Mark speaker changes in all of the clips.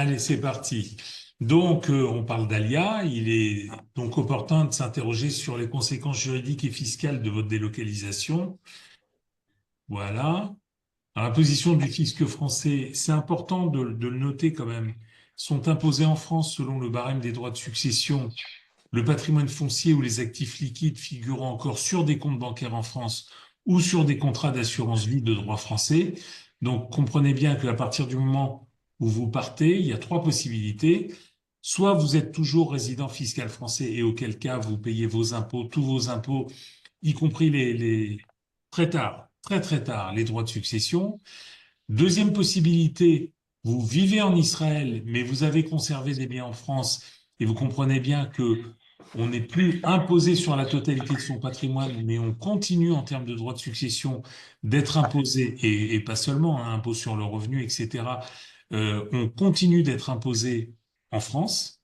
Speaker 1: Allez, c'est parti. Donc, on parle d'Alia. Il est donc opportun de s'interroger sur les conséquences juridiques et fiscales de votre délocalisation. Voilà. Alors, la position du fisc français, c'est important de le noter quand même, sont imposés en France selon le barème des droits de succession, le patrimoine foncier ou les actifs liquides figurant encore sur des comptes bancaires en France ou sur des contrats d'assurance vie de droit français. Donc, comprenez bien qu'à partir du moment où vous partez, il y a trois possibilités. Soit vous êtes toujours résident fiscal français et auquel cas vous payez vos impôts, tous vos impôts, y compris très tard, très très tard, les droits de succession. Deuxième possibilité, vous vivez en Israël, mais vous avez conservé des biens en France et vous comprenez bien que on n'est plus imposé sur la totalité de son patrimoine, mais on continue en termes de droits de succession d'être imposé, et pas seulement, hein, impôt sur le revenu, etc. On continue d'être imposé en France.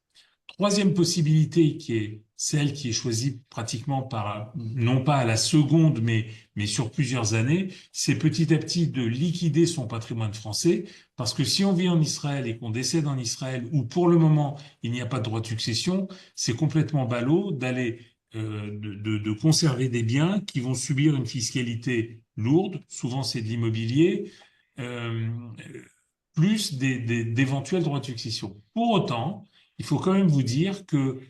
Speaker 1: Troisième possibilité, qui est celle qui est choisie pratiquement par, non pas à la seconde, mais sur plusieurs années, c'est petit à petit de liquider son patrimoine français, parce que si on vit en Israël et qu'on décède en Israël, où pour le moment il n'y a pas de droit de succession, c'est complètement ballot d'aller de conserver des biens qui vont subir une fiscalité lourde, souvent c'est de l'immobilier, euh, plus d'éventuels droits de succession. Pour autant, il faut quand même vous dire que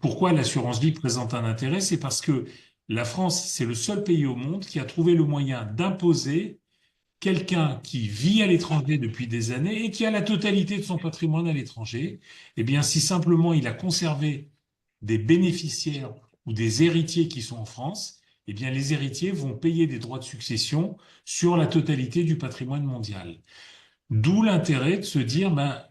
Speaker 1: pourquoi l'assurance vie présente un intérêt, c'est parce que la France, c'est le seul pays au monde qui a trouvé le moyen d'imposer quelqu'un qui vit à l'étranger depuis des années et qui a la totalité de son patrimoine à l'étranger. Eh bien, si simplement il a conservé des bénéficiaires ou des héritiers qui sont en France, eh bien, les héritiers vont payer des droits de succession sur la totalité du patrimoine mondial. D'où l'intérêt de se dire, ben,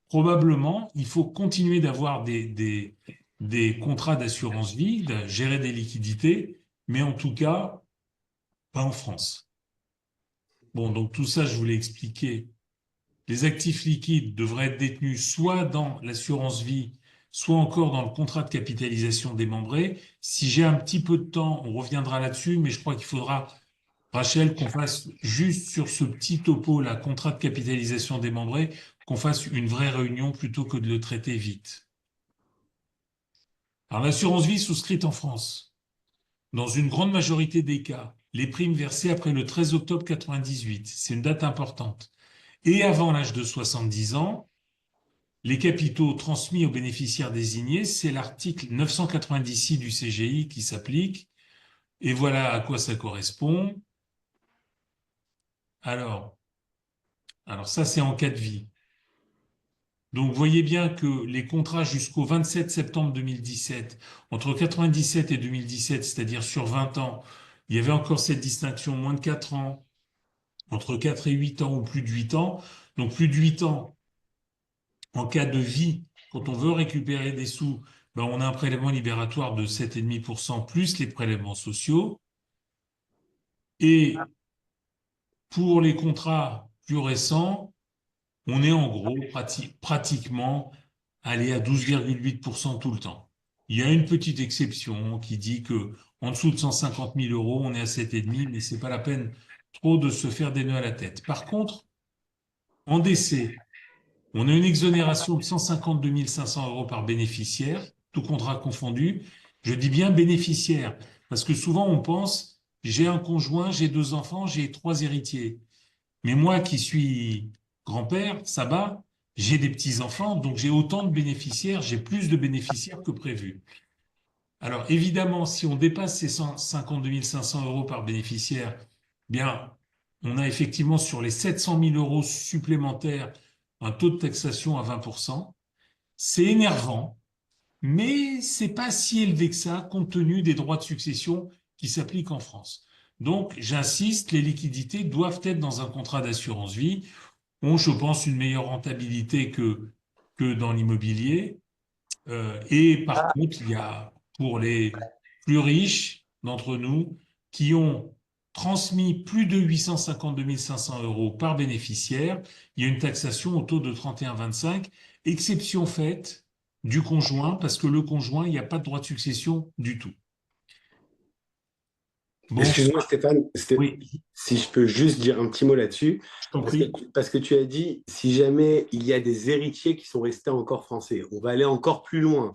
Speaker 1: probablement, il faut continuer d'avoir des contrats d'assurance vie, de gérer des liquidités, mais en tout cas, pas en France. Bon, donc tout ça, je vous l'ai expliqué. Les actifs liquides devraient être détenus soit dans l'assurance vie, soit encore dans le contrat de capitalisation démembré. Si j'ai un petit peu de temps, on reviendra là-dessus, mais je crois qu'il faudra, Rachel, qu'on fasse juste sur ce petit topo, là, contrat de capitalisation démembré, qu'on fasse une vraie réunion plutôt que de le traiter vite. Alors, l'assurance vie souscrite en France, dans une grande majorité des cas, les primes versées après le 13 octobre 98, c'est une date importante, et avant l'âge de 70 ans, les capitaux transmis aux bénéficiaires désignés, c'est l'article 990 du CGI qui s'applique, et voilà à quoi ça correspond. Alors, alors ça, c'est en cas de vie. Donc, voyez bien que les contrats jusqu'au 27 septembre 2017, entre 97 et 2017, c'est-à-dire sur 20 ans, il y avait encore cette distinction, moins de 4 ans, entre 4 et 8 ans ou plus de 8 ans. Donc, plus de 8 ans, en cas de vie, quand on veut récupérer des sous, ben, on a un prélèvement libératoire de 7,5% plus les prélèvements sociaux. Et pour les contrats plus récents, on est en gros pratiquement allé à 12,8% tout le temps. Il y a une petite exception qui dit que en dessous de 150 000 euros, on est à 7,5, mais c'est pas la peine trop de se faire des nœuds à la tête. Par contre, en décès, on a une exonération de 152 500 euros par bénéficiaire, tout contrat confondu. Je dis bien bénéficiaire, parce que souvent on pense, j'ai un conjoint, j'ai deux enfants, j'ai trois héritiers. Mais moi qui suis grand-père, ça va, j'ai des petits-enfants, donc j'ai autant de bénéficiaires, j'ai plus de bénéficiaires que prévu. Alors évidemment, si on dépasse ces 152 500 euros par bénéficiaire, bien, on a effectivement sur les 700 000 euros supplémentaires un taux de taxation à 20%. C'est énervant, mais c'est pas si élevé que ça compte tenu des droits de succession qui s'appliquent en France. Donc, j'insiste, les liquidités doivent être dans un contrat d'assurance vie ont, je pense, une meilleure rentabilité que dans l'immobilier. Et par contre, il y a pour les plus riches d'entre nous qui ont transmis plus de 852 500 euros par bénéficiaire, il y a une taxation au taux de 31,25, exception faite du conjoint, parce que le conjoint, il n'y a pas de droit de succession du tout. Bon,
Speaker 2: Excuse-moi Stéphane,
Speaker 1: oui,
Speaker 2: si je peux juste dire un petit mot là-dessus,
Speaker 1: je t'en
Speaker 2: parce que,
Speaker 1: prie.
Speaker 2: parce que tu as dit, si jamais il y a des héritiers qui sont restés encore français, on va aller encore plus loin,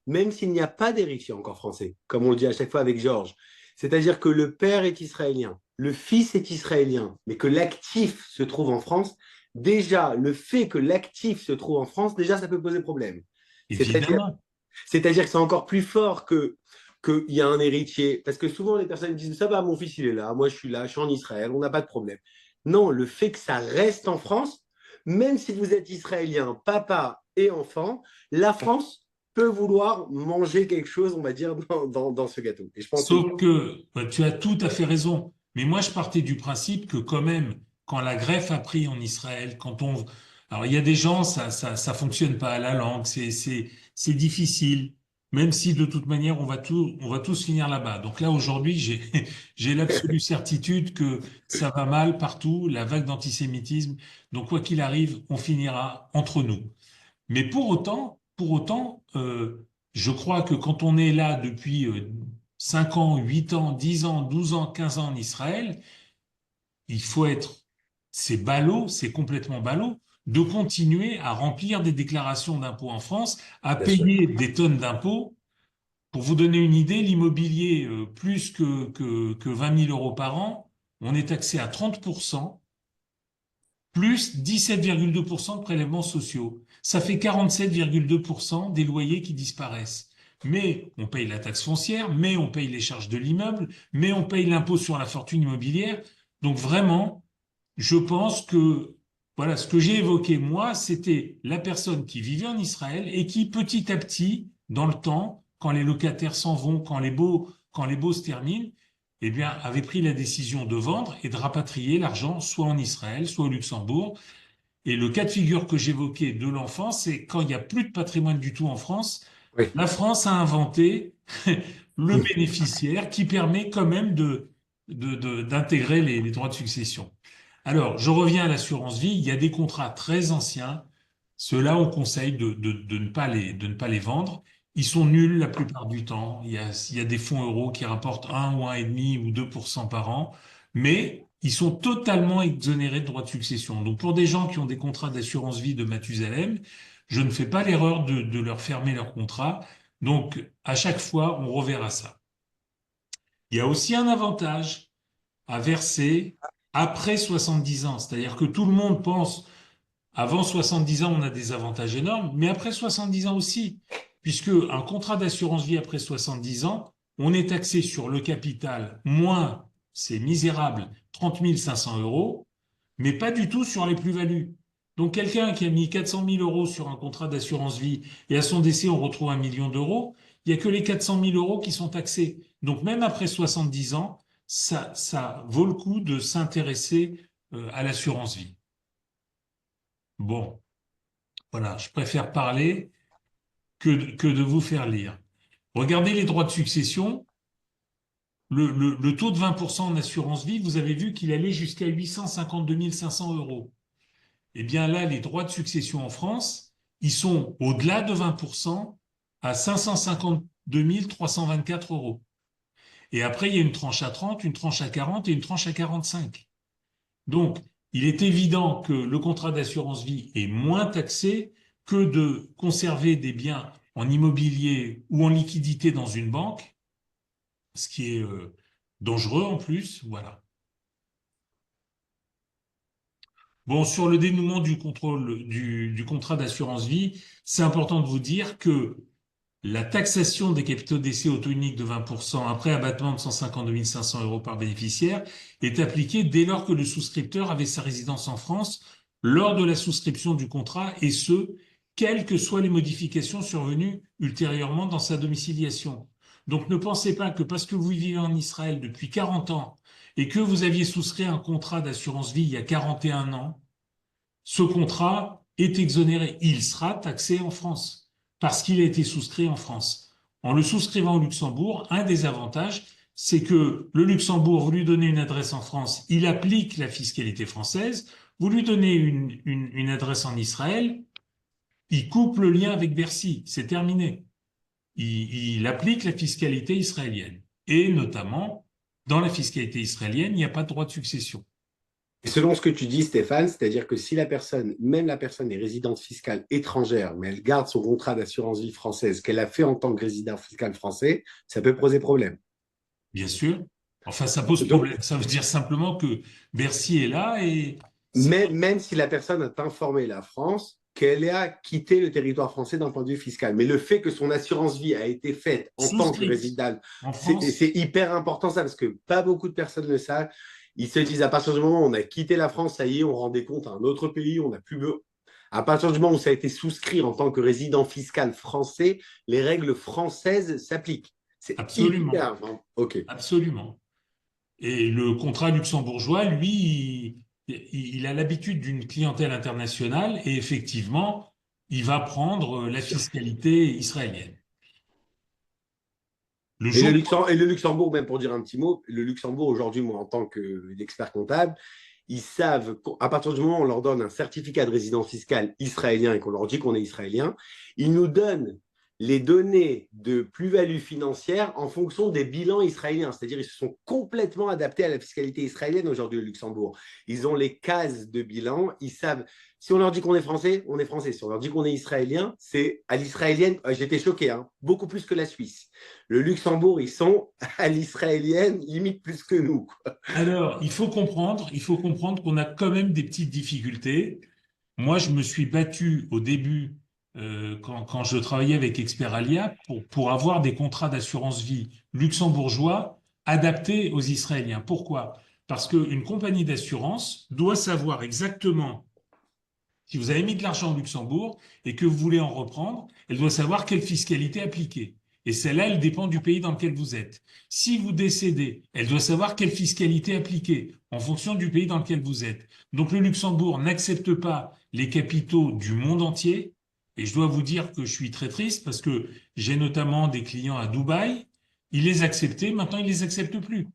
Speaker 2: même s'il n'y a pas d'héritier encore français, comme on le dit à chaque fois avec Georges. C'est-à-dire que le père est israélien, le fils est israélien, mais que l'actif se trouve en France. Déjà, le fait que l'actif se trouve en France, déjà, ça peut poser problème. C'est-à-dire
Speaker 1: Évidemment.
Speaker 2: c'est-à-dire que c'est encore plus fort que qu'il y a un héritier. Parce que souvent, les personnes disent, ça va, mon fils, il est là, moi, je suis là, je suis en Israël, on n'a pas de problème. Non, le fait que ça reste en France, même si vous êtes israélien, papa et enfant, la France peut vouloir manger quelque chose, on va dire, dans ce gâteau. Et je pense que
Speaker 1: Sauf que tu as tout à fait raison. Mais moi, je partais du principe que quand même, quand la greffe a pris en Israël, quand on... Alors, il y a des gens, ça fonctionne pas à la langue, c'est difficile. Même si de toute manière, on va tous finir là-bas. Donc là, aujourd'hui, j'ai l'absolue certitude que ça va mal partout, la vague d'antisémitisme. Donc, quoi qu'il arrive, on finira entre nous. Mais pour autant, je crois que quand on est là depuis 5 ans, 8 ans, 10 ans, 12 ans, 15 ans en Israël, il faut être, c'est ballot, c'est complètement ballot, de continuer à remplir des déclarations d'impôts en France, à
Speaker 2: bien sûr.
Speaker 1: payer des tonnes d'impôts. Pour vous donner une idée, l'immobilier, plus que 20 000 euros par an, on est taxé à 30%, plus 17,2% de prélèvements sociaux. Ça fait 47,2% des loyers qui disparaissent. Mais on paye la taxe foncière, mais on paye les charges de l'immeuble, mais on paye l'impôt sur la fortune immobilière. Donc vraiment, je pense que voilà, ce que j'ai évoqué moi, c'était la personne qui vivait en Israël et qui petit à petit, dans le temps, quand les locataires s'en vont, quand les baux se terminent, eh bien, avait pris la décision de vendre et de rapatrier l'argent soit en Israël, soit au Luxembourg. Et le cas de figure que j'évoquais de l'enfant, c'est quand il n'y a plus de patrimoine du tout en France,
Speaker 2: Oui.
Speaker 1: la France a inventé le bénéficiaire qui permet quand même d'intégrer les droits de succession. Alors, je reviens à l'assurance vie. Il y a des contrats très anciens. Ceux-là, on conseille de ne pas les vendre. Ils sont nuls la plupart du temps. Il y a des fonds euros qui rapportent 1 ou 1,5 ou 2% par an, mais ils sont totalement exonérés de droits de succession. Donc, pour des gens qui ont des contrats d'assurance vie de Mathusalem, je ne fais pas l'erreur de leur fermer leur contrat. Donc, à chaque fois, on reverra ça. Il y a aussi un avantage à verser après 70 ans. C'est-à-dire que tout le monde pense, avant 70 ans, on a des avantages énormes, mais après 70 ans aussi, puisque un contrat d'assurance vie après 70 ans, on est taxé sur le capital moins, c'est misérable, 30 500 euros, mais pas du tout sur les plus-values. Donc quelqu'un qui a mis 400 000 euros sur un contrat d'assurance vie et à son décès on retrouve 1 million d'euros, il n'y a que les 400 000 euros qui sont taxés. Donc même après 70 ans, ça vaut le coup de s'intéresser à l'assurance vie. Bon, voilà, je préfère parler que de vous faire lire. Regardez les droits de succession. Le taux de 20% en assurance vie, vous avez vu qu'il allait jusqu'à 852 500 euros. Eh bien là, les droits de succession en France, ils sont au-delà de 20% à 552 324 euros. Et après, il y a une tranche à 30, une tranche à 40 et une tranche à 45. Donc, il est évident que le contrat d'assurance vie est moins taxé que de conserver des biens en immobilier ou en liquidité dans une banque, ce qui est dangereux en plus. Voilà. Bon, sur le dénouement du contrôle du contrat d'assurance vie, c'est important de vous dire que la taxation des capitaux d'essai auto-uniques de 20% après abattement de 152 500 euros par bénéficiaire est appliquée dès lors que le souscripteur avait sa résidence en France lors de la souscription du contrat et ce, quelles que soient les modifications survenues ultérieurement dans sa domiciliation. Donc ne pensez pas que parce que vous vivez en Israël depuis 40 ans et que vous aviez souscrit un contrat d'assurance vie il y a 41 ans, ce contrat est exonéré. Il sera taxé en France parce qu'il a été souscrit en France. En le souscrivant au Luxembourg, un des avantages, c'est que le Luxembourg, vous lui donnez une adresse en France, il applique la fiscalité française. Vous lui donnez une adresse en Israël, il coupe le lien avec Bercy. C'est terminé. Il applique la fiscalité israélienne. Et notamment, dans la fiscalité israélienne, il n'y a pas de droit de succession.
Speaker 2: Et selon ce que tu dis, Stéphane, c'est-à-dire que si la personne, même la personne est résidente fiscale étrangère, mais elle garde son contrat d'assurance vie française qu'elle a fait en tant que résident fiscal français, ça peut poser problème.
Speaker 1: Bien sûr. Enfin, ça pose
Speaker 2: Donc,
Speaker 1: problème. Ça veut dire simplement que Bercy est là et c'est
Speaker 2: même si la personne a informé la France qu'elle a quitté le territoire français d'un point de vue fiscal. Mais le fait que son assurance vie a été faite en tant que
Speaker 1: souscrite
Speaker 2: résident,
Speaker 1: en
Speaker 2: c'est
Speaker 1: France.
Speaker 2: hyper important ça, parce que pas beaucoup de personnes le savent. Ils se disent à partir du moment où on a quitté la France, ça y est, on rend des comptes à un autre pays, on n'a plus à partir du moment où ça a été souscrit en tant que résident fiscal français, les règles françaises s'appliquent. C'est
Speaker 1: Absolument.
Speaker 2: hyper. Enfin, ok.
Speaker 1: Absolument. Et le contrat luxembourgeois, lui, il a l'habitude d'une clientèle internationale et effectivement, il va prendre la fiscalité israélienne. Le jour,
Speaker 2: Et le Luxembourg, même pour dire un petit mot, le Luxembourg aujourd'hui, moi en tant qu'expert comptable, ils savent qu'à partir du moment où on leur donne un certificat de résidence fiscale israélien et qu'on leur dit qu'on est israélien, ils nous donnent les données de plus-value financière en fonction des bilans israéliens. C'est-à-dire ils se sont complètement adaptés à la fiscalité israélienne aujourd'hui au Luxembourg. Ils ont les cases de bilan, ils savent si on leur dit qu'on est français, on est français. Si on leur dit qu'on est israélien, c'est à l'israélienne. J'étais choqué, hein, beaucoup plus que la Suisse. Le Luxembourg, ils sont à l'israélienne, limite plus que nous.
Speaker 1: alors, il faut comprendre qu'on a quand même des petites difficultés. Moi, je me suis battu au début, quand je travaillais avec Experalia, pour avoir des contrats d'assurance vie luxembourgeois adaptés aux Israéliens. Pourquoi? Parce qu'une compagnie d'assurance doit savoir exactement, si vous avez mis de l'argent au Luxembourg et que vous voulez en reprendre, elle doit savoir quelle fiscalité appliquer. Et celle-là, elle dépend du pays dans lequel vous êtes. Si vous décédez, elle doit savoir quelle fiscalité appliquer en fonction du pays dans lequel vous êtes. Donc le Luxembourg n'accepte pas les capitaux du monde entier. Et je dois vous dire que je suis très triste parce que j'ai notamment des clients à Dubaï. Ils les acceptaient, maintenant ils les acceptent plus.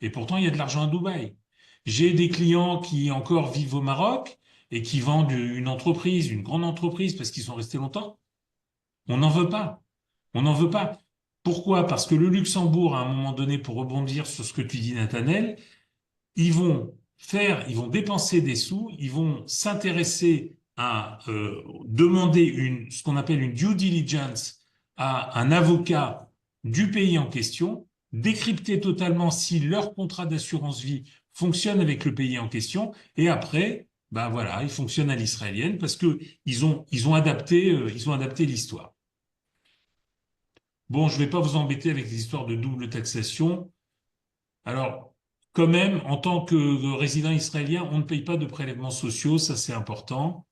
Speaker 1: Et pourtant, il y a de l'argent à Dubaï. J'ai des clients qui encore vivent au Maroc et qui vendent une entreprise, une grande entreprise, parce qu'ils sont restés longtemps. On n'en veut pas. On n'en veut pas. Pourquoi? Parce que le Luxembourg, à un moment donné, pour rebondir sur ce que tu dis, Nathanel, ils vont dépenser des sous, ils vont s'intéresser à demander ce qu'on appelle une due diligence à un avocat du pays en question, décrypter totalement si leur contrat d'assurance vie fonctionne avec le pays en question, et après, ben voilà, ils fonctionnent à l'israélienne parce que ils ont adapté l'histoire. Bon, je ne vais pas vous embêter avec les histoires de double taxation. Alors, quand même, en tant que résident israélien, on ne paye pas de prélèvements sociaux, ça c'est important.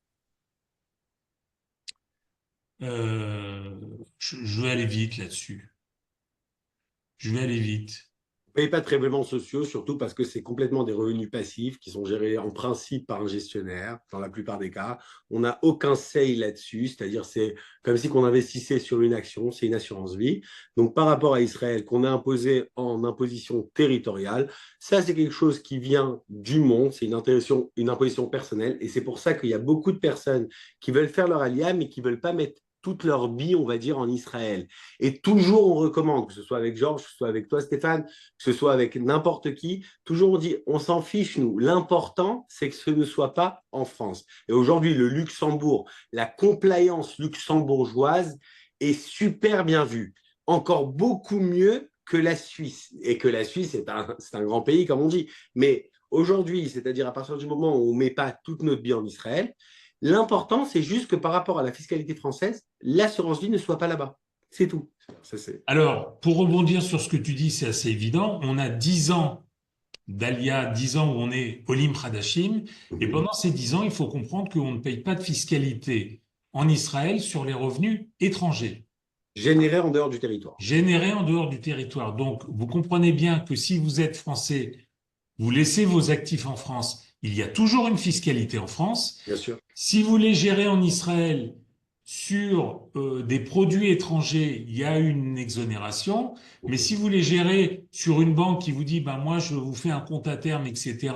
Speaker 1: Euh, je vais aller vite là-dessus. Je vais aller vite.
Speaker 2: Ne paye pas de prélèvements sociaux, surtout parce que c'est complètement des revenus passifs qui sont gérés en principe par un gestionnaire, dans la plupart des cas. On n'a aucun say là-dessus, c'est-à-dire c'est comme si on investissait sur une action, c'est une assurance vie. Donc par rapport à Israël, qu'on a imposé en imposition territoriale, ça c'est quelque chose qui vient du monde, c'est une imposition personnelle, et c'est pour ça qu'il y a beaucoup de personnes qui veulent faire leur alia, mais qui ne veulent pas mettre toutes leurs billes, on va dire, en Israël. Et toujours, on recommande, que ce soit avec Georges, que ce soit avec toi, Stéphane, que ce soit avec n'importe qui, toujours on dit, on s'en fiche, nous. L'important, c'est que ce ne soit pas en France. Et aujourd'hui, le Luxembourg, la compliance luxembourgeoise est super bien vue. Encore beaucoup mieux que la Suisse. Et que la Suisse, c'est un grand pays, comme on dit. Mais aujourd'hui, c'est-à-dire à partir du moment où on ne met pas toute notre vie en Israël, l'important, c'est juste que par rapport à la fiscalité française, l'assurance vie ne soit pas là-bas. C'est tout. Ça, c'est...
Speaker 1: Alors, pour rebondir sur ce que tu dis, c'est assez évident. On a 10 ans d'Alia, 10 ans où on est Olim Hadashim, et
Speaker 2: Mhm.
Speaker 1: pendant ces 10 ans, il faut comprendre qu'on ne paye pas de fiscalité en Israël sur les revenus étrangers,
Speaker 2: Généré en dehors du territoire.
Speaker 1: générés en dehors du territoire. Donc, vous comprenez bien que si vous êtes français, vous laissez vos actifs en France, il y a toujours une fiscalité en France.
Speaker 2: Bien sûr.
Speaker 1: Si vous les gérez en Israël sur des produits étrangers, il y a une exonération. Mais si vous les gérez sur une banque qui vous dit, ben moi, je vous fais un compte à terme, etc.,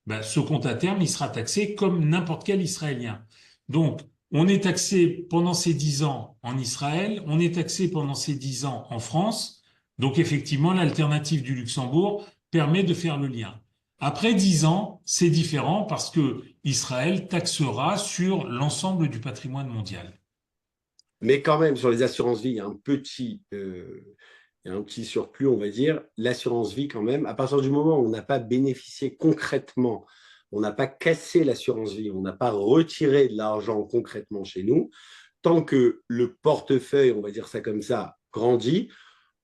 Speaker 1: ben, ce compte à terme, il sera taxé comme n'importe quel Israélien. Donc, on est taxé pendant ces 10 ans en Israël, on est taxé pendant ces 10 ans en France. Donc effectivement, l'alternative du Luxembourg permet de faire le lien. Après 10 ans, c'est différent parce que Israël taxera sur l'ensemble du patrimoine mondial.
Speaker 2: Mais quand même, sur les assurances vie, il y a un petit surplus, on va dire. L'assurance vie, quand même, à partir du moment où on n'a pas bénéficié concrètement, on n'a pas cassé l'assurance vie, on n'a pas retiré de l'argent concrètement chez nous, tant que le portefeuille, on va dire ça comme ça, grandit,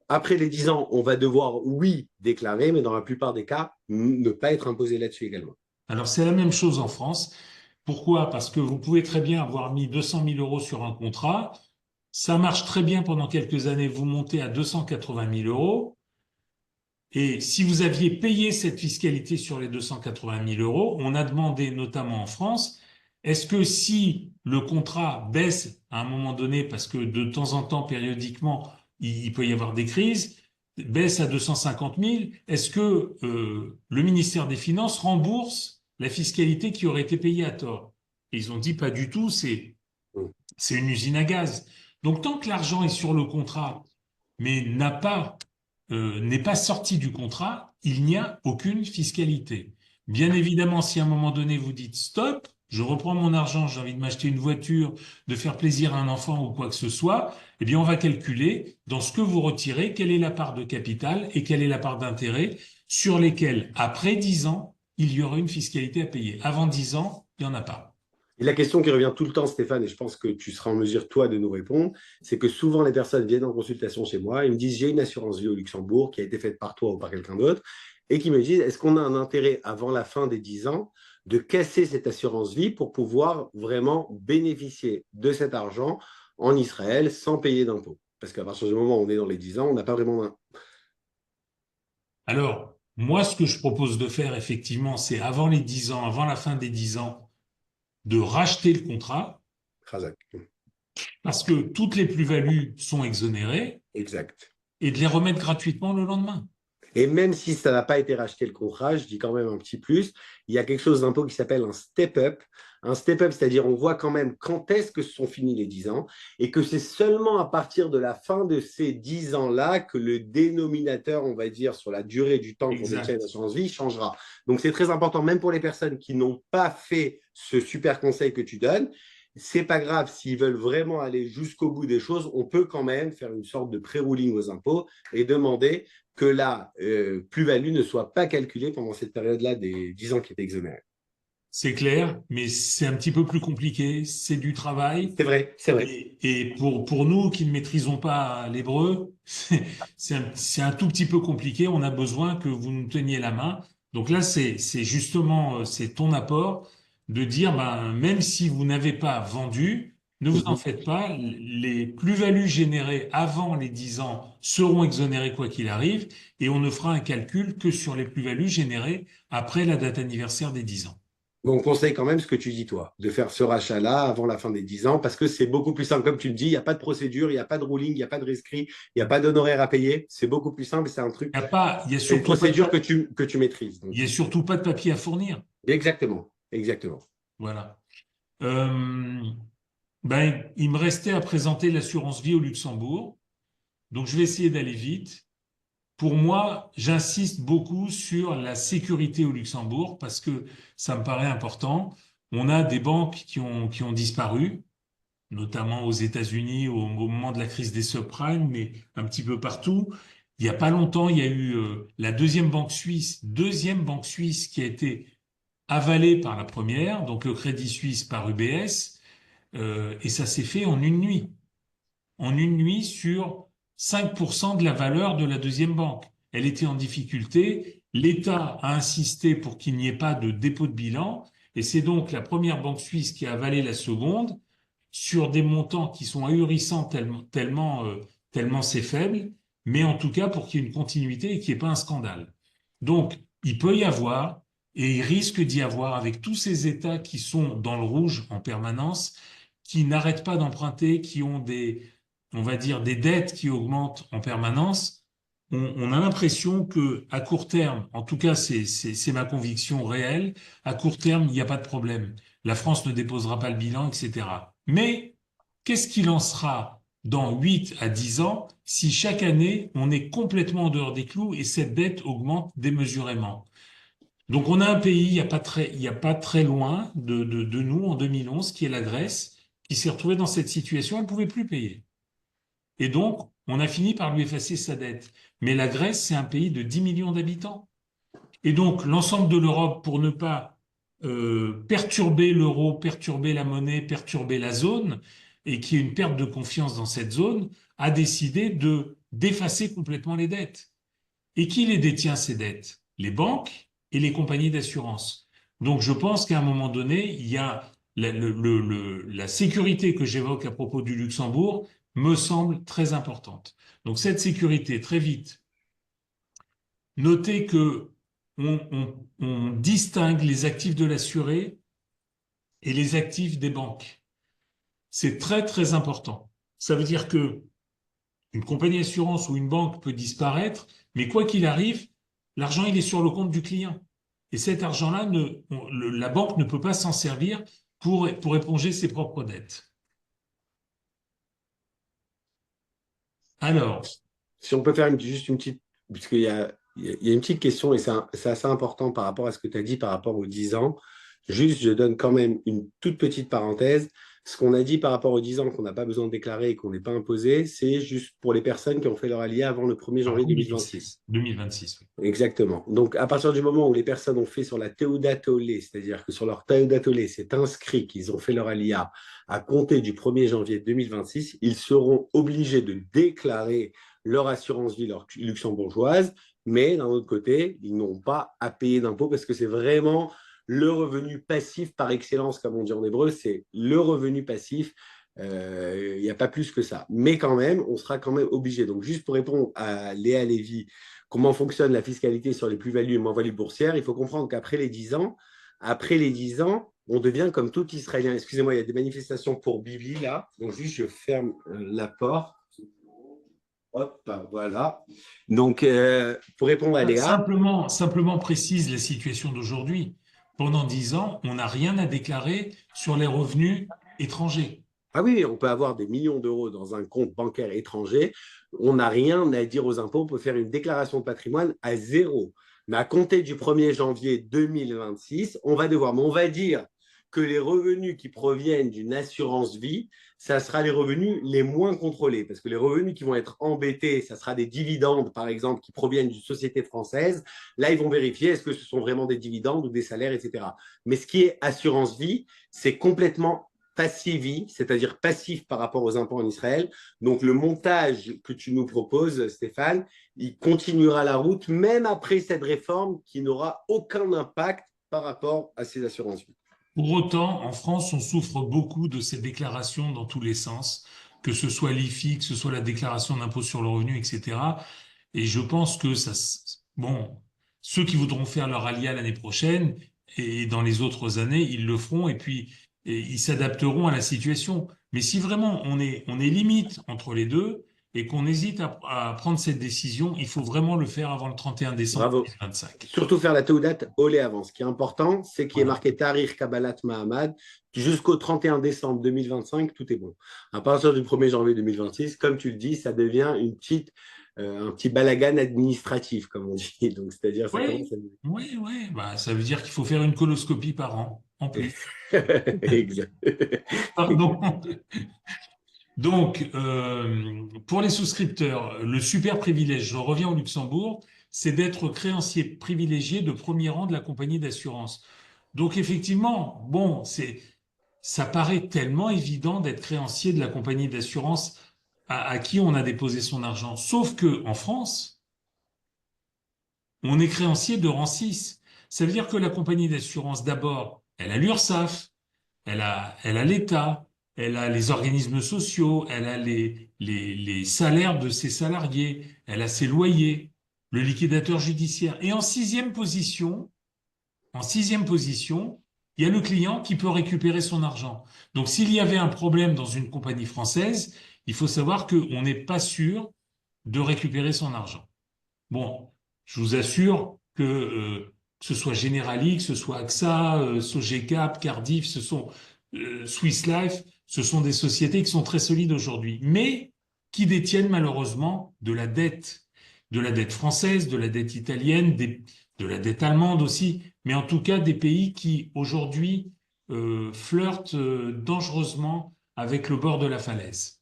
Speaker 2: après les 10 ans, on va devoir, oui, déclarer, mais dans la plupart des cas, ne pas être imposé là-dessus également.
Speaker 1: Alors c'est la même chose en France. Pourquoi? Parce que vous pouvez très bien avoir mis 200 000 euros sur un contrat. Ça marche très bien pendant quelques années. Vous montez à 280 000 euros. Et si vous aviez payé cette fiscalité sur les 280 000 euros, on a demandé notamment en France, est-ce que si le contrat baisse à un moment donné, parce que de temps en temps, périodiquement, il peut y avoir des crises, baisse à 250 000, est-ce que le ministère des Finances rembourse la fiscalité qui aurait été payée à tort? Et ils ont dit pas du tout, c'est une usine à gaz. Donc tant que l'argent est sur le contrat, mais n'est pas sorti du contrat, il n'y a aucune fiscalité. Bien évidemment, si à un moment donné vous dites stop, je reprends mon argent, j'ai envie de m'acheter une voiture, de faire plaisir à un enfant ou quoi que ce soit, eh bien on va calculer dans ce que vous retirez, quelle est la part de capital et quelle est la part d'intérêt sur lesquels, après 10 ans, il y aura une fiscalité à payer. Avant 10 ans, il n'y en a pas.
Speaker 2: Et la question qui revient tout le temps, Stéphane, et je pense que tu seras en mesure, toi, de nous répondre, c'est que souvent les personnes viennent en consultation chez moi, ils me disent, j'ai une assurance vie au Luxembourg qui a été faite par toi ou par quelqu'un d'autre, et qui me disent, est-ce qu'on a un intérêt avant la fin des 10 ans de casser cette assurance vie pour pouvoir vraiment bénéficier de cet argent en Israël sans payer d'impôts? Parce qu'à partir du moment où on est dans les 10 ans, on n'a pas vraiment...
Speaker 1: Alors, moi, ce que je propose de faire, effectivement, c'est avant les 10 ans, avant la fin des 10 ans, de racheter le contrat,
Speaker 2: Razak.
Speaker 1: parce que toutes les plus-values sont exonérées,
Speaker 2: Exact.
Speaker 1: et de les remettre gratuitement le lendemain.
Speaker 2: Et même si ça n'a pas été racheté le contrat, je dis quand même un petit plus, il y a quelque chose d'impôt qui s'appelle un step-up. Un step-up, c'est-à-dire on voit quand même quand est-ce que sont finis les 10 ans et que c'est seulement à partir de la fin de ces 10 ans-là que le dénominateur, on va dire, sur la durée du temps qu'on détient une
Speaker 1: Exact.
Speaker 2: assurance vie, changera. Donc c'est très important, même pour les personnes qui n'ont pas fait ce super conseil que tu donnes. C'est pas grave, s'ils veulent vraiment aller jusqu'au bout des choses, on peut quand même faire une sorte de pré-ruling aux impôts et demander que la plus-value ne soit pas calculée pendant cette période-là des 10 ans qui étaient exonérés.
Speaker 1: C'est clair, mais c'est un petit peu plus compliqué, c'est du travail.
Speaker 2: C'est vrai, c'est vrai.
Speaker 1: Et pour nous qui ne maîtrisons pas l'hébreu, c'est un tout petit peu compliqué. On a besoin que vous nous teniez la main. Donc là, c'est justement, c'est ton apport de dire, ben, même si vous n'avez pas vendu, ne vous en
Speaker 2: Mhm.
Speaker 1: faites pas. Les plus-values générées avant les 10 ans seront exonérées quoi qu'il arrive et on ne fera un calcul que sur les plus-values générées après la date anniversaire des 10 ans.
Speaker 2: Donc, on conseille quand même ce que tu dis, toi, de faire ce rachat-là avant la fin des 10 ans, parce que c'est beaucoup plus simple. Comme tu le dis, il n'y a pas de procédure, il n'y a pas de ruling, il n'y a pas de rescrit, il n'y a pas d'honoraires à payer. C'est beaucoup plus simple et c'est un truc,
Speaker 1: Il y a
Speaker 2: c'est une
Speaker 1: surtout pas
Speaker 2: procédure que tu maîtrises.
Speaker 1: il y
Speaker 2: Donc,
Speaker 1: a surtout pas de papier à fournir.
Speaker 2: exactement, exactement.
Speaker 1: Voilà. Euh, ben, il me restait à présenter l'assurance vie au Luxembourg. Donc, je vais essayer d'aller vite. Pour moi, j'insiste beaucoup sur la sécurité au Luxembourg parce que ça me paraît important. On a des banques qui ont disparu, notamment aux États-Unis au moment de la crise des subprimes, mais un petit peu partout. Il n'y a pas longtemps, il y a eu la deuxième banque suisse qui a été avalée par la première, donc le Crédit Suisse par UBS, et ça s'est fait en une nuit. En une nuit sur 5% de la valeur de la deuxième banque. Elle était en difficulté. L'État a insisté pour qu'il n'y ait pas de dépôt de bilan. Et c'est donc la première banque suisse qui a avalé la seconde sur des montants qui sont ahurissants tellement c'est faible. Mais en tout cas, pour qu'il y ait une continuité et qu'il n'y ait pas un scandale. Donc, il peut y avoir, et il risque d'y avoir, avec tous ces États qui sont dans le rouge en permanence, qui n'arrêtent pas d'emprunter, qui ont on va dire, des dettes qui augmentent en permanence, on a l'impression que à court terme, en tout cas c'est ma conviction réelle, à court terme, il n'y a pas de problème. La France ne déposera pas le bilan, etc. Mais qu'est-ce qui lancera dans 8 à 10 ans si chaque année, on est complètement en dehors des clous et cette dette augmente démesurément. Donc, on a un pays, il y a pas très loin de nous, en 2011, qui est la Grèce, qui s'est retrouvée dans cette situation, elle ne pouvait plus payer. Et donc, on a fini par lui effacer sa dette. Mais la Grèce, c'est un pays de 10 millions d'habitants. Et donc, l'ensemble de l'Europe, pour ne pas perturber l'euro, perturber la monnaie, perturber la zone, et qu'il y ait une perte de confiance dans cette zone, a décidé de d'effacer complètement les dettes. Et qui les détient, ces dettes? Les banques et les compagnies d'assurance. Donc, je pense qu'à un moment donné, il y a la sécurité que j'évoque à propos du Luxembourg me semble très importante. Donc, cette sécurité, très vite, notez que on distingue les actifs de l'assuré et les actifs des banques. C'est très, très important. Ça veut dire que une compagnie d'assurance ou une banque peut disparaître, mais quoi qu'il arrive, l'argent, il est sur le compte du client. Et cet argent-là, la banque ne peut pas s'en servir pour éponger ses propres dettes. Alors,
Speaker 2: Si on peut faire juste une petite, puisqu'il y a une petite question et c'est assez important par rapport à ce que tu as dit par rapport aux 10 ans. Juste, je donne quand même une toute petite parenthèse. Ce qu'on a dit par rapport aux 10 ans qu'on n'a pas besoin de déclarer et qu'on n'est pas imposé, c'est juste pour les personnes qui ont fait leur alia avant le 1er janvier 2026.
Speaker 1: 2026, oui.
Speaker 2: Exactement. Donc, à partir du moment où les personnes ont fait sur la Teuda Tollé, c'est-à-dire que sur leur Teuda Tollé, c'est inscrit qu'ils ont fait leur alia à compter du 1er janvier 2026, ils seront obligés de déclarer leur assurance vie luxembourgeoise, mais d'un autre côté, ils n'ont pas à payer d'impôts parce que c'est vraiment le revenu passif par excellence, comme on dit en hébreu, c'est le revenu passif. Il n'y a pas plus que ça. Mais quand même, on sera quand même obligé. Donc, juste pour répondre à Léa Lévy, comment fonctionne la fiscalité sur les plus-values et moins-values boursières, il faut comprendre qu'après les 10 ans, on devient comme tout Israélien. Excusez-moi, il y a des manifestations pour Bibi là. Donc, juste, je ferme la porte. Hop, voilà. Donc, pour répondre à Léa.
Speaker 1: Simplement précise la situation d'aujourd'hui. Pendant 10 ans, on n'a rien à déclarer sur les revenus étrangers.
Speaker 2: Ah oui, on peut avoir des millions d'euros dans un compte bancaire étranger. On n'a rien à dire aux impôts. On peut faire une déclaration de patrimoine à zéro. Mais à compter du 1er janvier 2026, on va devoir, mais on va dire que les revenus qui proviennent d'une assurance vie, ça sera les revenus les moins contrôlés. Parce que les revenus qui vont être embêtés, ça sera des dividendes, par exemple, qui proviennent d'une société française. Là, ils vont vérifier est-ce que ce sont vraiment des dividendes ou des salaires, etc. Mais ce qui est assurance vie, c'est complètement passive, c'est-à-dire passif par rapport aux impôts en Israël. Donc, le montage que tu nous proposes, Stéphane, il continuera la route, même après cette réforme qui n'aura aucun impact par rapport à ces assurances-vie.
Speaker 1: Pour autant, en France, on souffre beaucoup de ces déclarations dans tous les sens, que ce soit l'IFI, que ce soit la déclaration d'impôt sur le revenu, etc. Et je pense que bon, ceux qui voudront faire leur alia l'année prochaine et dans les autres années, ils le feront et puis ils s'adapteront à la situation. Mais si vraiment on est limite entre les deux et qu'on hésite à prendre cette décision, il faut vraiment le faire avant le 31 décembre
Speaker 2: Bravo.
Speaker 1: 2025.
Speaker 2: Surtout faire la Teudat olé avant. Ce qui est important, c'est qu'il y ait
Speaker 1: Voilà.
Speaker 2: marqué Tarikh Kabbalat Mahamad. Jusqu'au 31 décembre 2025, tout est bon. À partir du 1er janvier 2026, comme tu le dis, ça devient un petit balagan administratif, comme on dit. Donc, c'est-à-dire, ça commence
Speaker 1: Oui,
Speaker 2: à...
Speaker 1: oui. Bah, ça veut dire qu'il faut faire une coloscopie par an, en plus.
Speaker 2: Exact.
Speaker 1: Pardon. Donc, pour les souscripteurs, le super privilège, je reviens au Luxembourg, c'est d'être créancier privilégié de premier rang de la compagnie d'assurance. Donc, effectivement, bon, ça paraît tellement évident d'être créancier de la compagnie d'assurance à qui on a déposé son argent. Sauf que, en France, on est créancier de rang 6. Ça veut dire que la compagnie d'assurance, d'abord, elle a l'URSSAF, elle a l'État, elle a les organismes sociaux, elle a les salaires de ses salariés, elle a ses loyers, le liquidateur judiciaire. Et en sixième position, il y a le client qui peut récupérer son argent. Donc, s'il y avait un problème dans une compagnie française, il faut savoir qu'on n'est pas sûr de récupérer son argent. Bon, je vous assure que ce soit Generali, que ce soit AXA, Sogecap, Cardiff, Swiss Life, ce sont des sociétés qui sont très solides aujourd'hui. Mais qui détiennent malheureusement de la dette française, de la dette italienne, de la dette allemande aussi, mais en tout cas des pays qui aujourd'hui flirtent dangereusement avec le bord de la falaise.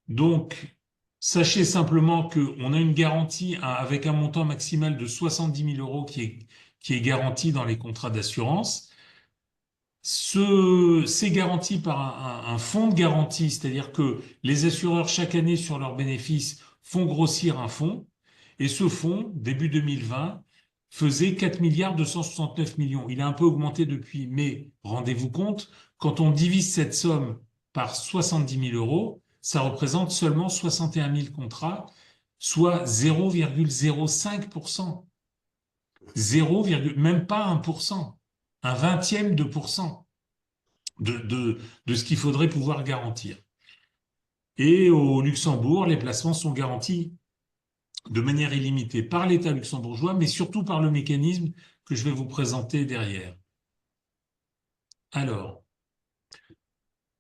Speaker 1: Donc, sachez simplement qu'on a une garantie avec un montant maximal de 70 000 euros qui est garanti dans les contrats d'assurance. C'est garanti par un fonds de garantie, c'est-à-dire que les assureurs, chaque année, sur leurs bénéfices, font grossir un fonds. Et ce fonds, début 2020, faisait 4 milliards 269 millions. Il a un peu augmenté depuis, mais rendez-vous compte, quand on divise cette somme par 70 000 euros, ça représente seulement 61 000 contrats, soit 0,05%. 0, même pas 1%, un vingtième de pourcent de ce qu'il faudrait pouvoir garantir. Et au Luxembourg, les placements sont garantis de manière illimitée par l'État luxembourgeois, mais surtout par le mécanisme que je vais vous présenter derrière. Alors,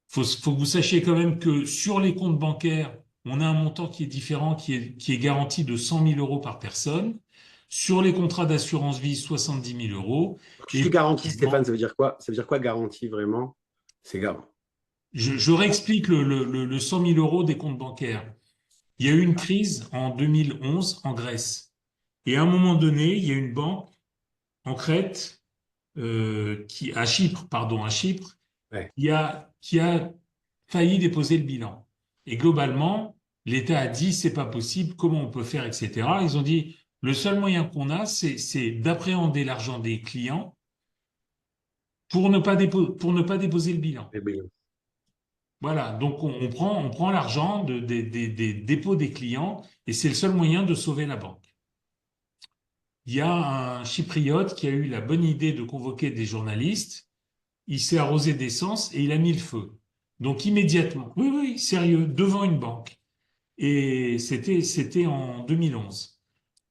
Speaker 1: faut que vous sachiez quand même que sur les comptes bancaires, on a un montant qui est différent, qui est garanti de 100 000 euros par personne. Sur les contrats d'assurance vie, 70 000 euros.
Speaker 2: Je suis garanti, Stéphane, ça veut dire quoi? Ça veut dire quoi garantie vraiment? C'est garant.
Speaker 1: Je réexplique le 100 000 euros des comptes bancaires. Il y a eu une crise en 2011 en Grèce. Et à un moment donné, il y a une banque en Crète, à Chypre,
Speaker 2: Ouais.
Speaker 1: qui a failli déposer le bilan. Et globalement, l'État a dit, c'est pas possible, comment on peut faire, etc. Ils ont dit, le seul moyen qu'on a, c'est d'appréhender l'argent des clients pour ne pas déposer le bilan.
Speaker 2: Eh bien,
Speaker 1: Voilà, donc on prend l'argent des dépôts des clients et c'est le seul moyen de sauver la banque. Il y a un Chypriote qui a eu la bonne idée de convoquer des journalistes, il s'est arrosé d'essence et il a mis le feu. Donc immédiatement, oui, oui, sérieux, devant une banque. Et c'était en 2011.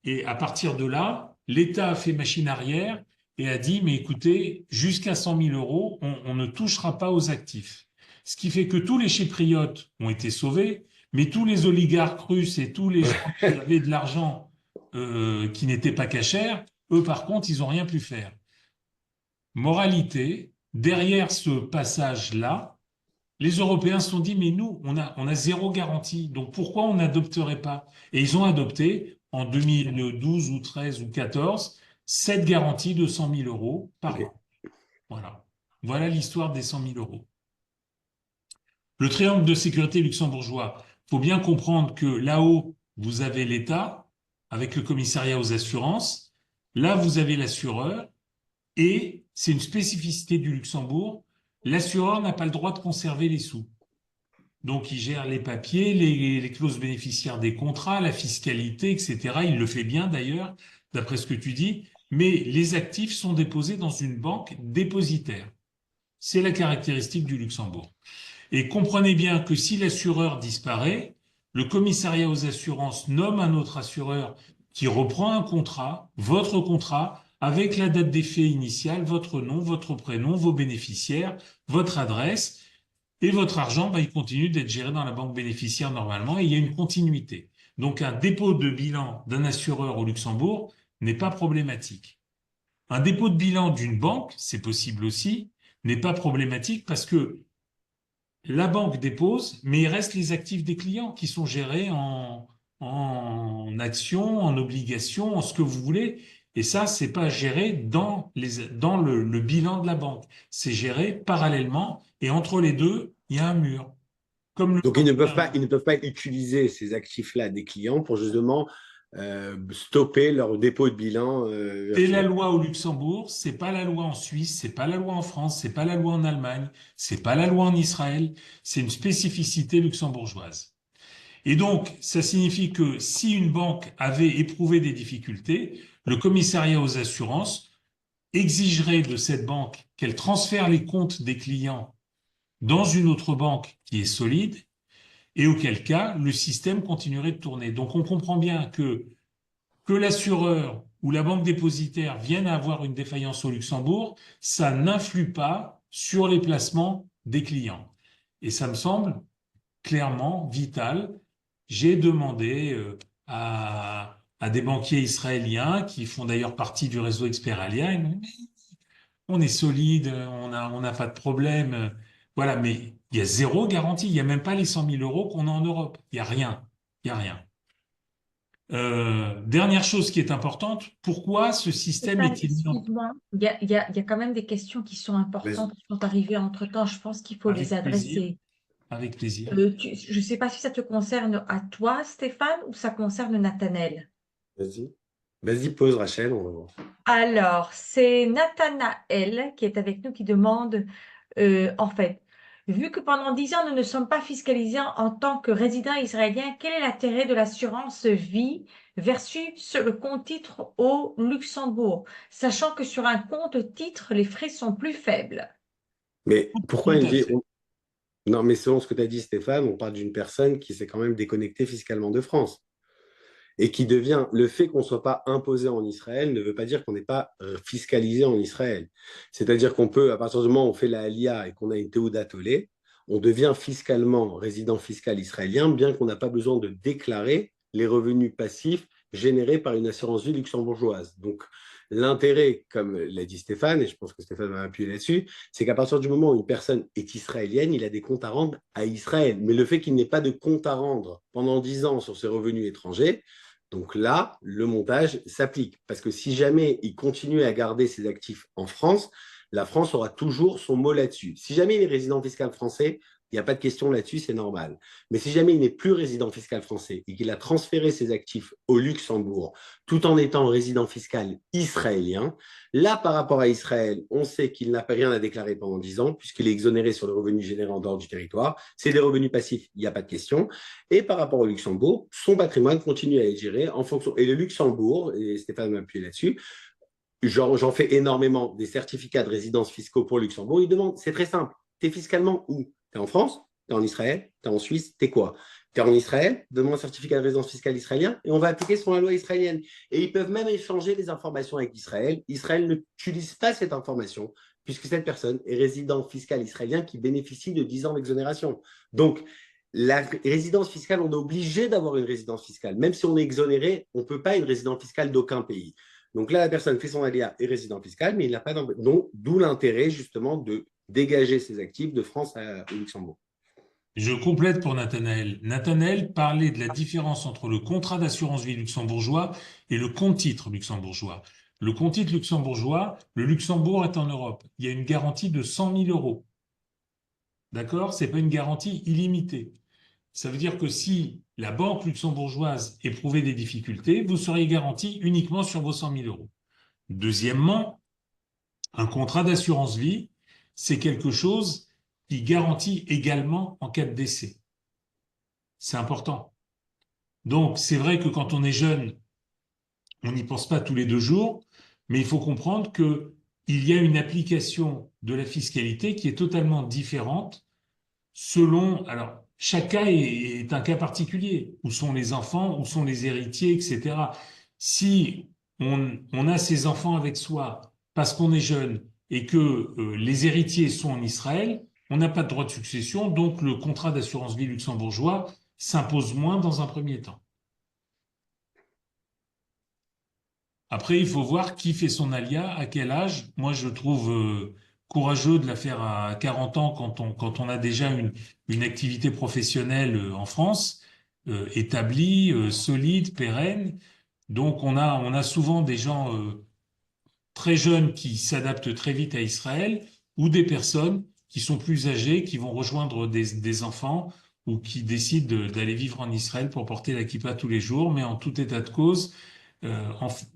Speaker 1: Et à partir de là, l'État a fait machine arrière et a dit, mais écoutez, jusqu'à 100 000 euros, on ne touchera pas aux actifs. Ce qui fait que tous les Chypriotes ont été sauvés, mais tous les oligarques russes et tous les gens qui avaient de l'argent qui n'était pas cachère, eux, par contre, ils n'ont rien pu faire. Moralité, derrière ce passage-là, les Européens se sont dit, mais nous, on a zéro garantie, donc pourquoi on n'adopterait pas? Et ils ont adopté en 2012 ou 13 ou 14 cette garantie de 100 000 euros par
Speaker 2: ok.
Speaker 1: an. Voilà. Voilà l'histoire des 100 000 euros. Le triangle de sécurité luxembourgeois, il faut bien comprendre que là-haut, vous avez l'État avec le commissariat aux assurances. Là, vous avez l'assureur. Et c'est une spécificité du Luxembourg. L'assureur n'a pas le droit de conserver les sous. Donc, il gère les papiers, les clauses bénéficiaires des contrats, la fiscalité, etc. Il le fait bien d'ailleurs, d'après ce que tu dis. Mais les actifs sont déposés dans une banque dépositaire. C'est la caractéristique du Luxembourg. Et comprenez bien que si l'assureur disparaît, le commissariat aux assurances nomme un autre assureur qui reprend un contrat, votre contrat, avec la date d'effet initiale, votre nom, votre prénom, vos bénéficiaires, votre adresse, et votre argent, il continue d'être géré dans la banque bénéficiaire normalement, et il y a une continuité. Donc un dépôt de bilan d'un assureur au Luxembourg n'est pas problématique. Un dépôt de bilan d'une banque, c'est possible aussi, n'est pas problématique parce que la banque dépose, mais il reste les actifs des clients qui sont gérés en actions, en obligations, en ce que vous voulez. Et ça, c'est pas géré dans le bilan de la banque. C'est géré parallèlement et entre les deux, il y a un mur. Comme le
Speaker 2: Donc, ils ne peuvent pas utiliser ces actifs-là des clients pour justement stopper leur dépôt de bilan
Speaker 1: C'est la
Speaker 2: virtuel.
Speaker 1: loi au Luxembourg, c'est pas la loi en Suisse, c'est pas la loi en France, c'est pas la loi en Allemagne, c'est pas la loi en Israël, c'est une spécificité luxembourgeoise. Et donc, ça signifie que si une banque avait éprouvé des difficultés, le commissariat aux assurances exigerait de cette banque qu'elle transfère les comptes des clients dans une autre banque qui est solide, et auquel cas, le système continuerait de tourner. Donc, on comprend bien que l'assureur ou la banque dépositaire vienne à avoir une défaillance au Luxembourg, ça n'influe pas sur les placements des clients. Et ça me semble clairement, vital. J'ai demandé à des banquiers israéliens qui font d'ailleurs partie du réseau Expert Alia, ils m'ont dit, mais on est solide, on n'a pas de problème. Voilà, mais il y a zéro garantie. Il n'y a même pas les 100 000 euros qu'on a en Europe. Il n'y a rien. Il n'y a rien. Dernière chose qui est importante, pourquoi ce système
Speaker 3: Stéphane,
Speaker 1: est-il mis en...
Speaker 3: excuse-moi, il y a quand même des questions qui sont importantes
Speaker 2: Vas-y.
Speaker 3: qui sont arrivées entre-temps. Je pense qu'il faut les
Speaker 1: Avec plaisir,
Speaker 3: adresser.
Speaker 1: avec plaisir.
Speaker 3: Je ne sais pas si ça te concerne à toi, Stéphane, ou ça concerne Nathanaël.
Speaker 2: Vas-y. Vas-y, pose Rachel, on va voir.
Speaker 3: Alors, c'est Nathanaël qui est avec nous qui demande, en fait, vu que pendant 10 ans, nous ne sommes pas fiscalisés en tant que résidents israéliens, quel est l'intérêt de l'assurance vie versus le compte titre au Luxembourg, sachant que sur un compte titre, les frais sont plus faibles?
Speaker 2: Mais
Speaker 1: Tout
Speaker 2: pourquoi il
Speaker 1: à
Speaker 2: dit...
Speaker 1: fait.
Speaker 2: Non, mais selon ce que tu as dit, Stéphane, on parle d'une personne qui s'est quand même déconnectée fiscalement de France. Et qui devient, le fait qu'on ne soit pas imposé en Israël ne veut pas dire qu'on n'est pas fiscalisé en Israël. C'est-à-dire qu'on peut, à partir du moment où on fait la Aliyah et qu'on a une Teudat Olé, on devient fiscalement résident fiscal israélien, bien qu'on n'a pas besoin de déclarer les revenus passifs générés par une assurance vie luxembourgeoise. Donc, l'intérêt, comme l'a dit Stéphane, et je pense que Stéphane va appuyer là-dessus, c'est qu'à partir du moment où une personne est israélienne, il a des comptes à rendre à Israël. Mais le fait qu'il n'ait pas de compte à rendre pendant 10 ans sur ses revenus étrangers, donc là, le montage s'applique. Parce que si jamais il continue à garder ses actifs en France, la France aura toujours son mot là-dessus. Si jamais il est résident fiscal français, il n'y a pas de question là-dessus, c'est normal. Mais si jamais il n'est plus résident fiscal français et qu'il a transféré ses actifs au Luxembourg tout en étant résident fiscal israélien, là, par rapport à Israël, on sait qu'il n'a pas rien à déclarer pendant 10 ans puisqu'il est exonéré sur les revenus générés en dehors du territoire. C'est des revenus passifs, il n'y a pas de question. Et par rapport au Luxembourg, son patrimoine continue à être géré en fonction. Et le Luxembourg, et Stéphane m'a appuyé là-dessus, j'en fais énormément des certificats de résidence fiscaux pour Luxembourg. Ils demandent, c'est très simple, tu es fiscalement où? Tu es en France? Tu es en Israël? Tu es en Suisse? Tu es quoi? Tu es en Israël? Donne-moi un certificat de résidence fiscale israélien et on va appliquer selon la loi israélienne. Et ils peuvent même échanger les informations avec Israël. Israël n'utilise pas cette information puisque cette personne est résident fiscal israélien qui bénéficie de 10 ans d'exonération. Donc, la résidence fiscale, on est obligé d'avoir une résidence fiscale. Même si on est exonéré, on ne peut pas être résident fiscal d'aucun pays. Donc là, la personne fait son alia et résident fiscal, mais il n'a pas d'emprunt. D'où l'intérêt justement de dégager ses actifs de France au Luxembourg.
Speaker 1: Je complète pour Nathanaël. Nathanaël parlait de la différence entre le contrat d'assurance vie luxembourgeois et le compte-titre luxembourgeois. Le compte-titre luxembourgeois, le Luxembourg est en Europe. Il y a une garantie de 100 000 euros. D'accord? C'est pas une garantie illimitée. Ça veut dire que si la banque luxembourgeoise éprouvait des difficultés, vous seriez garanti uniquement sur vos 100 000 euros. Deuxièmement, un contrat d'assurance vie, c'est quelque chose qui garantit également en cas de décès. C'est important. Donc, c'est vrai que quand on est jeune, on n'y pense pas tous les 2 jours, mais il faut comprendre que il y a une application de la fiscalité qui est totalement différente selon, alors, chaque cas est un cas particulier. Où sont les enfants, où sont les héritiers, etc. Si on a ses enfants avec soi parce qu'on est jeune et que les héritiers sont en Israël, on n'a pas de droit de succession, donc le contrat d'assurance vie luxembourgeois s'impose moins dans un premier temps. Après, il faut voir qui fait son alia, à quel âge. Moi, je trouve courageux de la faire à 40 ans quand on a déjà une activité professionnelle en France, établie, solide, pérenne. Donc, on a souvent des gens très jeunes qui s'adaptent très vite à Israël ou des personnes qui sont plus âgées, qui vont rejoindre des enfants ou qui décident d'aller vivre en Israël pour porter la kippa tous les jours. Mais en tout état de cause,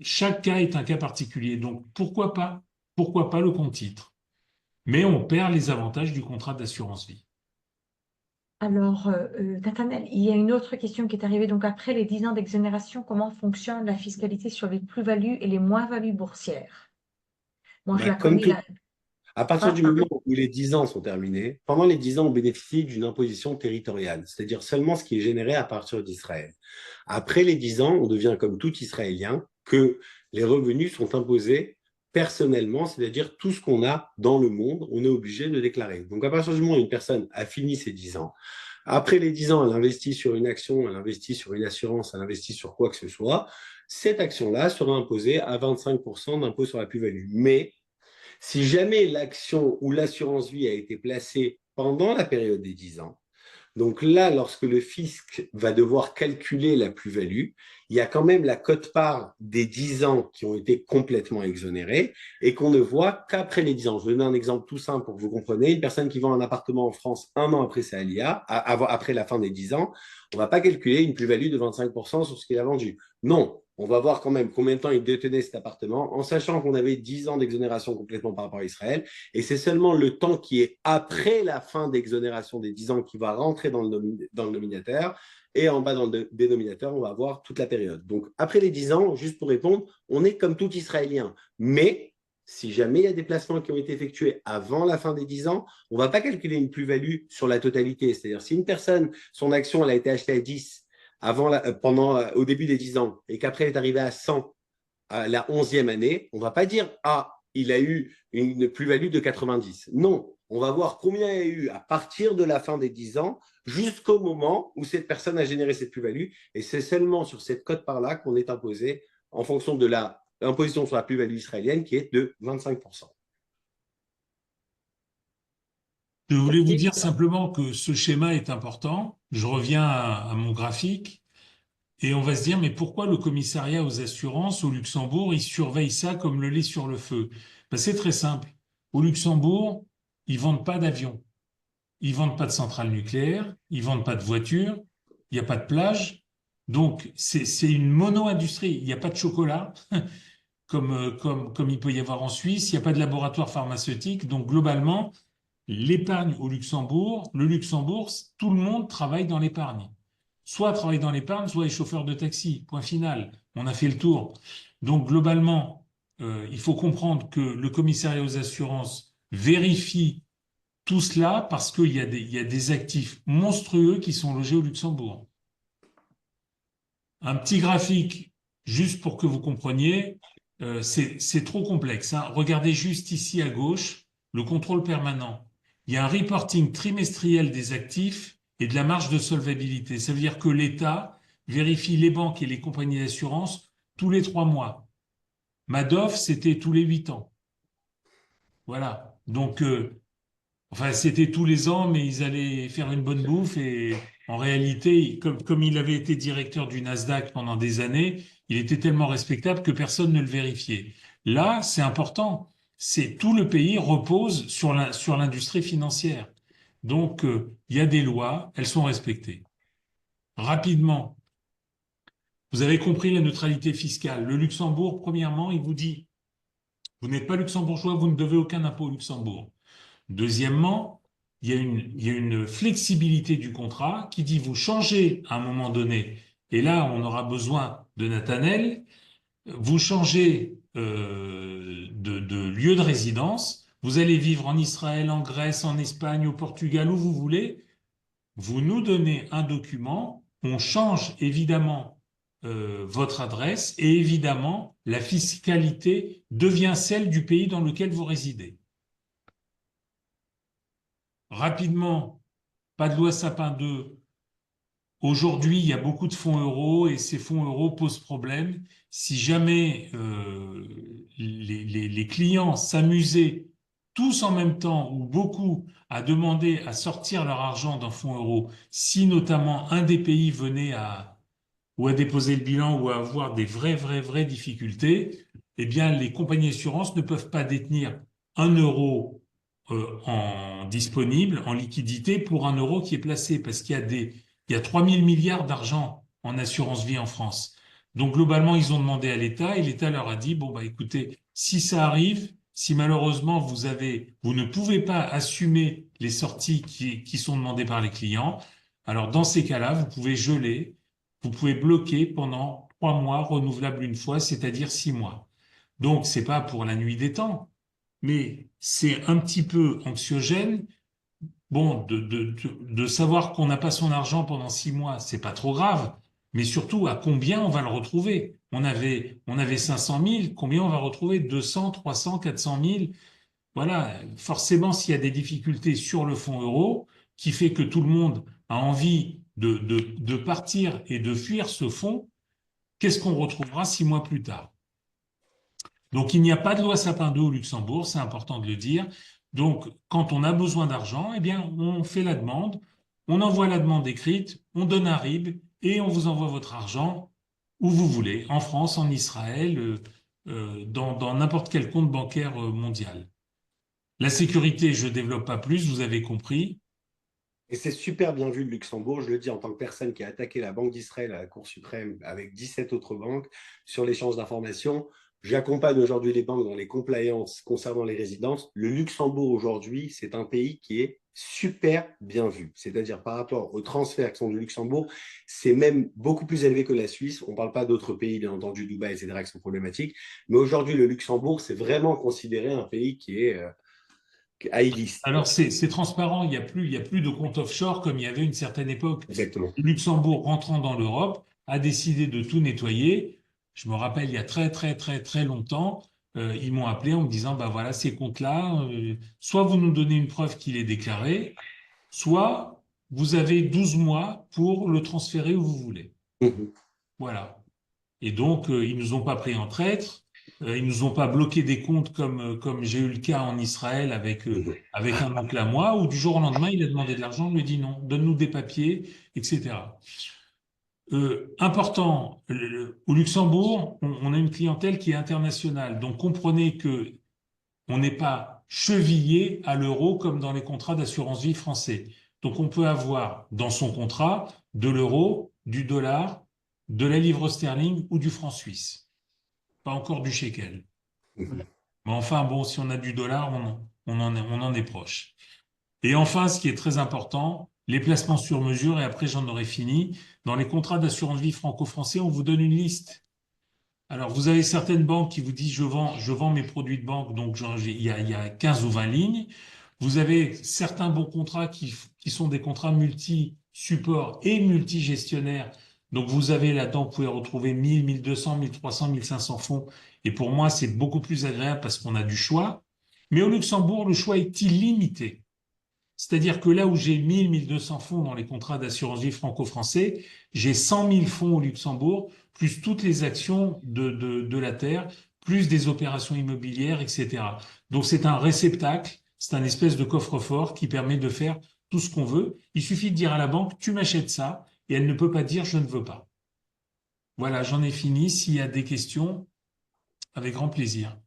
Speaker 1: chaque cas est un cas particulier, donc pourquoi pas le compte-titre? Mais on perd les avantages du contrat d'assurance vie.
Speaker 3: Alors, Nathanaël, il y a une autre question qui est arrivée. Donc, après les 10 ans d'exonération, comment fonctionne la fiscalité sur les plus-values et les moins-values boursières? Moi, je
Speaker 2: Bah,
Speaker 3: la
Speaker 2: comme
Speaker 3: connais
Speaker 2: tout,
Speaker 3: là.
Speaker 2: à partir
Speaker 3: Hein?
Speaker 2: du moment où les 10 ans sont terminés, pendant les 10 ans, on bénéficie d'une imposition territoriale, c'est-à-dire seulement ce qui est généré à partir d'Israël. Après les 10 ans, on devient comme tout Israélien, que les revenus sont imposés personnellement, c'est-à-dire tout ce qu'on a dans le monde, on est obligé de déclarer. Donc à partir du moment où une personne a fini ses 10 ans, Après les 10 ans, elle investit sur une action, elle investit sur une assurance, elle investit sur quoi que ce soit. Cette action-là sera imposée à 25% d'impôt sur la plus-value. Mais si jamais l'action ou l'assurance vie a été placée pendant la période des 10 ans, donc là, lorsque le fisc va devoir calculer la plus-value, il y a quand même la quote-part des 10 ans qui ont été complètement exonérés et qu'on ne voit qu'après les 10 ans. Je vais donner un exemple tout simple pour que vous compreniez. Une personne qui vend un appartement en France un an après sa LIA, après la fin des 10 ans, on ne va pas calculer une plus-value de 25% sur ce qu'il a vendu. Non, on va voir quand même combien de temps il détenait cet appartement, en sachant qu'on avait 10 ans d'exonération complètement par rapport à Israël. Et c'est seulement le temps qui est après la fin d'exonération des 10 ans qui va rentrer dans le nominateur. Et en bas, dans le dénominateur, on va avoir toute la période. Donc, après les 10 ans, juste pour répondre, on est comme tout Israélien. Mais si jamais il y a des placements qui ont été effectués avant la fin des 10 ans, on ne va pas calculer une plus-value sur la totalité. C'est-à-dire, si une personne, son action, elle a été achetée à 10 au début des 10 ans et qu'après elle est arrivée à 100 à la 11e année, on ne va pas dire « Ah, il a eu une plus-value de 90 ». Non, on va voir combien il y a eu à partir de la fin des 10 ans jusqu'au moment où cette personne a généré cette plus-value. Et c'est seulement sur cette cote-part-là qu'on est imposé en fonction de l'imposition sur la plus-value israélienne qui est de 25%.
Speaker 1: Je voulais vous dire simplement que ce schéma est important. Je reviens à mon graphique et on va se dire, mais pourquoi le commissariat aux assurances au Luxembourg, il surveille ça comme le lait sur le feu? Ben, c'est très simple. Au Luxembourg, ils vendent pas d'avions, ils vendent pas de centrales nucléaires, ils vendent pas de voitures, il n'y a pas de plage. Donc, c'est une mono-industrie. Il n'y a pas de chocolat, comme il peut y avoir en Suisse. Il n'y a pas de laboratoire pharmaceutique. Donc, globalement, l'épargne au Luxembourg, le Luxembourg, tout le monde travaille dans l'épargne. Soit travaille dans l'épargne, soit est chauffeur de taxi. Point final. On a fait le tour. Donc, globalement, il faut comprendre que le commissariat aux assurances vérifie tout cela parce il y a des actifs monstrueux qui sont logés au Luxembourg. Un petit graphique, juste pour que vous compreniez, c'est trop complexe, hein. Regardez juste ici à gauche, le contrôle permanent. Il y a un reporting trimestriel des actifs et de la marge de solvabilité. Ça veut dire que l'État vérifie les banques et les compagnies d'assurance tous les 3 mois. Madoff, c'était tous les 8 ans. Voilà. Donc, enfin, c'était tous les ans, mais ils allaient faire une bonne bouffe et en réalité, comme il avait été directeur du Nasdaq pendant des années, il était tellement respectable que personne ne le vérifiait. Là, c'est important. C'est tout le pays repose sur l'industrie financière. Donc, il y a des lois, elles sont respectées. Rapidement, vous avez compris la neutralité fiscale. Le Luxembourg, premièrement, il vous dit, vous n'êtes pas luxembourgeois, vous ne devez aucun impôt au Luxembourg. Deuxièmement, il y a une flexibilité du contrat qui dit vous changez à un moment donné, et là on aura besoin de Nathanaël, vous changez de lieu de résidence, vous allez vivre en Israël, en Grèce, en Espagne, au Portugal, où vous voulez, vous nous donnez un document, on change évidemment votre adresse et évidemment la fiscalité devient celle du pays dans lequel vous résidez. Rapidement, pas de loi Sapin 2. Aujourd'hui, il y a beaucoup de fonds euros et ces fonds euros posent problème. Si jamais les clients s'amusaient tous en même temps ou beaucoup à demander à sortir leur argent d'un fonds euro, si notamment un des pays venait ou à déposer le bilan ou à avoir des vraies difficultés, eh bien, les compagnies d'assurance ne peuvent pas détenir 1 euro en disponible, en liquidité, pour 1 euro qui est placé, parce il y a 3000 milliards d'argent en assurance vie en France. Donc, globalement, ils ont demandé à l'État et l'État leur a dit, bon, bah, écoutez, si ça arrive, si malheureusement vous ne pouvez pas assumer les sorties qui sont demandées par les clients, alors dans ces cas-là, vous pouvez geler, vous pouvez bloquer pendant 3 mois, renouvelables une fois, c'est-à-dire 6 mois. Donc, c'est pas pour la nuit des temps, mais c'est un petit peu anxiogène. Bon, de savoir qu'on n'a pas son argent pendant 6 mois, c'est pas trop grave, mais surtout à combien on va le retrouver. On avait 500 000, combien on va retrouver? 200, 300, 400 000. Voilà, forcément, s'il y a des difficultés sur le fonds euro, qui fait que tout le monde a envie de partir et de fuir ce fonds, qu'est-ce qu'on retrouvera 6 mois plus tard? Donc, il n'y a pas de loi Sapin 2 au Luxembourg, c'est important de le dire. Donc, quand on a besoin d'argent, eh bien, on fait la demande, on envoie la demande écrite, on donne un RIB et on vous envoie votre argent où vous voulez, en France, en Israël, dans n'importe quel compte bancaire mondial. La sécurité, je ne développe pas plus, vous avez compris.
Speaker 2: Et c'est super bien vu de Luxembourg, je le dis en tant que personne qui a attaqué la Banque d'Israël à la Cour suprême avec 17 autres banques sur l'échange d'informations. J'accompagne aujourd'hui les banques dans les compliances concernant les résidences. Le Luxembourg aujourd'hui, c'est un pays qui est super bien vu. C'est-à-dire par rapport aux transferts qui sont du Luxembourg, c'est même beaucoup plus élevé que la Suisse. On ne parle pas d'autres pays, bien entendu, Dubaï, etc., qui sont problématiques. Mais aujourd'hui, le Luxembourg, c'est vraiment considéré un pays qui est high list.
Speaker 1: Alors, c'est transparent, il y a plus de comptes offshore comme il y avait une certaine époque.
Speaker 2: Exactement.
Speaker 1: Le Luxembourg, rentrant dans l'Europe, a décidé de tout nettoyer. Je me rappelle, il y a très, très, très, très longtemps, ils m'ont appelé en me disant, bah voilà, ces comptes-là, soit vous nous donnez une preuve qu'il est déclaré, soit vous avez 12 mois pour le transférer où vous voulez.
Speaker 2: Mhm.
Speaker 1: Voilà. Et donc, ils nous ont pas pris en traître, ils nous ont pas bloqué des comptes comme j'ai eu le cas en Israël
Speaker 2: Mhm.
Speaker 1: avec un oncle à moi, où du jour au lendemain, il a demandé de l'argent, on lui a dit non, donne-nous des papiers, etc. Important, au Luxembourg, on a une clientèle qui est internationale, donc comprenez que on n'est pas chevillé à l'euro comme dans les contrats d'assurance vie français. Donc on peut avoir dans son contrat de l'euro, du dollar, de la livre sterling ou du franc suisse. Pas encore du shekel.
Speaker 2: Mhm.
Speaker 1: Mais enfin, bon, si on a du dollar, on en est proche. Et enfin, ce qui est très important, les placements sur mesure, et après j'en aurai fini. Dans les contrats d'assurance vie franco-français, on vous donne une liste. Alors, vous avez certaines banques qui vous disent je vends mes produits de banque, donc il y a 15 ou 20 lignes. Vous avez certains bons contrats qui sont des contrats multi-support et multi-gestionnaires. Donc, vous avez là-dedans, vous pouvez retrouver 1000, 1200, 1300, 1500 fonds. Et pour moi, c'est beaucoup plus agréable parce qu'on a du choix. Mais au Luxembourg, le choix est illimité. C'est-à-dire que là où j'ai 1000, 1200 fonds dans les contrats d'assurance vie franco-français, j'ai 100 000 fonds au Luxembourg, plus toutes les actions de la terre, plus des opérations immobilières, etc. Donc c'est un réceptacle, c'est un espèce de coffre-fort qui permet de faire tout ce qu'on veut. Il suffit de dire à la banque, tu m'achètes ça, et elle ne peut pas dire, je ne veux pas. Voilà, j'en ai fini. S'il y a des questions, avec grand plaisir.